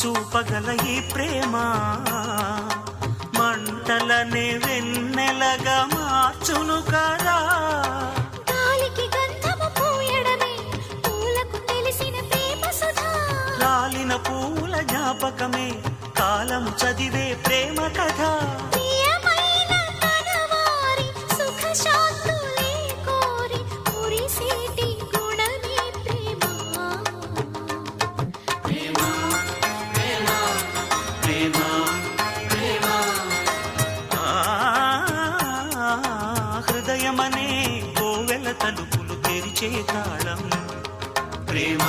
చూపగల ఈ ప్రేమ మంటలనే వెన్నెలగా మార్చును కదా. గాలికి గంధము పూయడమే పూలకు తెలిసిన ప్రేమ సుధా. రాలిన పూల జ్ఞాపకమే కాలము చదివే ప్రేమ కథ. ప్రియమైన కనవారి సుఖ శాంతులే కోరి మురిసేటి గుణమే ప్రేమ. ప్రేమ ప్రేమ ప్రేమ ప్రేమ హృదయమనే కోవెల తలుపులు తెరిచే తాళం ప్రేమ.